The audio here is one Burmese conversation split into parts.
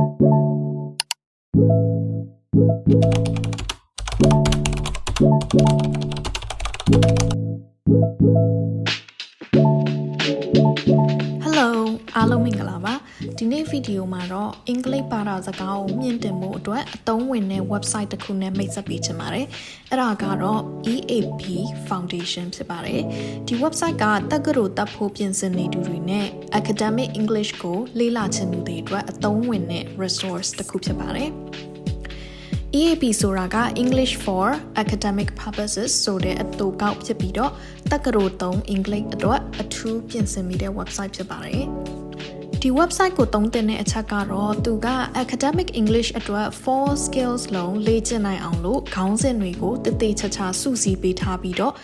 အားလုံးမင်္ဂလာပါဒီနေ့ဗီဒီယိုမှာတော့အင်္ဂလိပ်ဘာသာစကားကိုမြင့်တင်ဖို့အတွက်အသုံးဝင်တဲ့ website တစ်ခုနဲ့မိတ်ဆက်ပေးချင်ပါတယ်အဲ့ဒါကတော့ EAP Foundation ဖြစ်ပါတယ်ဒီ website ကတက္ကသိုလ်တက်ဖို့ပြင်ဆင်နေသူတွေနဲ့ academic English ကိုလေ့လာချင်သူတွေအတွက်အသုံးဝင်တဲ့ resource တစ်ခုဖြစ်ပါတယ် EAP ဆိုတာက English for Academic Purposes ဆိုတဲ့အတူကောက်ဖြစ်ပြီးတော့တက္ကသိုလ်သုံးအင်္ဂလိပ်အတွက်အထူးပြင်ဆင်မိတဲ့ website ဖြစ်ပါတယ်ဒီ website ကိုသုံးသင့်တဲ့အချက်ကတော့သူက academic English အတွက် 4 skills လုံးလေ့ကျင့်နိုင်အောင်လို့ခေါင်းစဉ်တွေကိုတည်တည်ချာချာစုစည်းပေးထားပြီးတော့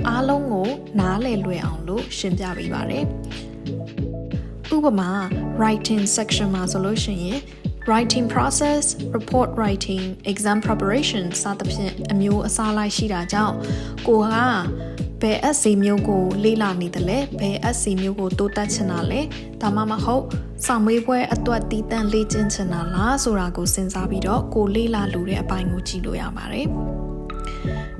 အားလုံးကိုနားလည်လွယ်အောင်လို့ရှင်းပြပေးပါတယ်ဥပမာ writing section မှာဆိုလို့ရှိရင် writing process, report writing, exam preparation စသဖြင့်အမျိုးအစားလိုက်ရှိတာကြောင့်ကိုကဘယ် essay မျိုးကိုလေ့လာနေတယ်လဲဘယ် essay မျိုးကိုတိုးတက်ချင်တာလဲဒါမှမဟုတ်စာမေးပွဲအတွက်တည်တံ့လေ့ကျင့်ချင်တာလားဆိုတာကိုစဉ်းစားပြီးတော့ကိုလေ့လာလို့တဲ့အပိုင်းကိုကြည့်လို့ရပါတယ်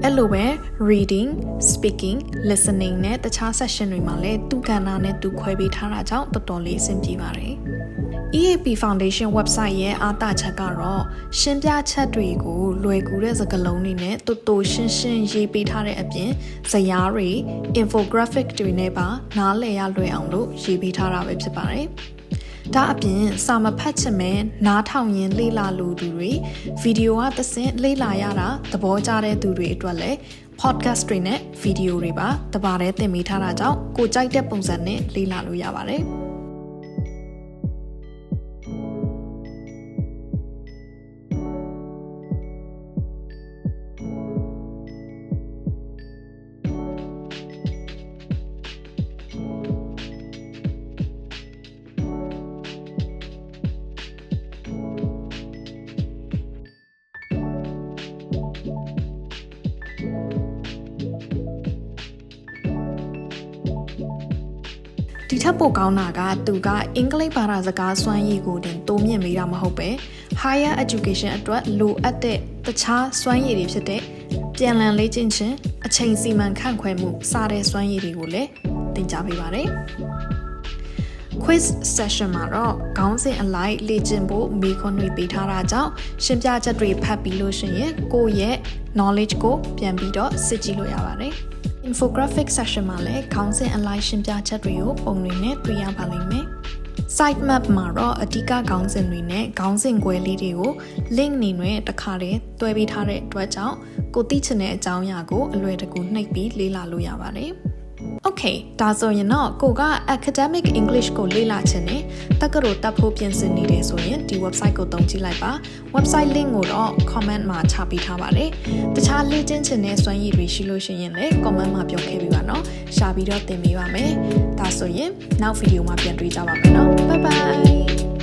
အဲ့လိုပဲ reading, speaking, listening နဲ့တခြား section တွေမှာလည်းသူကဏ္ဍနဲ့သူခွဲပေးထားတာကြောင့်တော်တော်လေးအဆင်ပြေပါတယ်EAP Foundation website ရဲ့အားသာချက်ကတော့ရှင်းပြချက်တွေကိုလွယ်ကူတဲ့စကားလုံးတွေနဲ့တိုးတိုးရှင်းရှင်းရေးပေးထားတဲ့အပြင်ဇယားတွေ infographic တွေနဲ့ပါနားလည်ရလွယ်အောင်လို့ရေးပေးထားတာပဲဖြစ်ပါတယ်။ဒါအပြင်စာမဖတ်ချင်မဲ့နားထောင်ရင်းလေ့လာလိုသူတွေဗီဒီယိုကသစင်လေ့လာရတာသဘောကျတဲ့သူတွေအတွက်လည်း podcast တွေနဲ့ဗီဒီယိုတွေပါတပါးတည်းသင်ပေးထားတာကြောင့်ကိုကြိုက်တဲ့ပုံစံနဲ့လေ့လာလို့ရပါတယ်။ဒီထက်ပိုကောင်းတာကသူကအင်္ဂလိပ်ဘာသာစကားစွမ်းရည်ကိုတင်တိုးမြင့်ပေးတာမဟုတ်ပဲ higher education အတွက်လိုအပ်တဲ့တခြားစွမ်းရည်တွေဖြစ်တဲ့ပြန်လည်လေ့ကျင့်ခြင်းအချိန်စီမံခန့်ခွဲမှုစတဲ့စွမ်းရည်တွေကိုလည်းသင်ကြားပေးပါတယ် quiz session မှာတော့ခေါင်းစဉ်အလိုက်လေ့ကျင့်ဖို့မေးခွန်းတွေပေးထားတာကြောင့်ရှင်းပြချက်တွေဖတ်ပြီးလို့ရှိရင်ကိုယ့်ရဲ့ knowledge ကိုပြန်ပြီးတော့စစ်ကြည့်လို့ရပါတယ်infographic section မှာလည်းခေါင်းစဉ်အလိုက်ရှင်းပြချက်တွေကိုပုံတွေနဲ့တွေ့ရပါလိမ့်မယ် site map မှာတော့အဓိကခေါင်းစဉ်တွေနဲ့ခေါင်းစဉ်ကွဲလေးတွေကို link နေနဲ့တစ်ခါတည်းတွဲပေးထားတဲ့အတွက်ကြောင့်ကိုသိချင်တဲ့အကြောင်းအရာကိုအလွယ်တကူနှိပ်ပြီးလေ့လာလို့ရပါတယ်Okay ဒါဆိုရင်တော့ကိုက academic English ကိုလေ့လာချင်တယ်တက္ကသိုလ်တက်ဖို့ပြင်ဆင်နေတယ်ဆိုရင်ဒီ website ကိုသုံးကြည့်လိုက်ပါ website link ကိုတော့ comment မှာချပေးထားပါတယ်တခြားလေ့ကျင့်ချင်တဲ့စွမ်းရည်တွေရှိလို့ရှိရင်လည်း comment မှာပြောခဲ့ပေးပါနော်ရှာပြီးတော့သင်ပေးပါမယ်ဒါဆိုရင်နောက်ဗီဒီယိုမှာပြန်တွေ့ကြပါမယ်နော် bye bye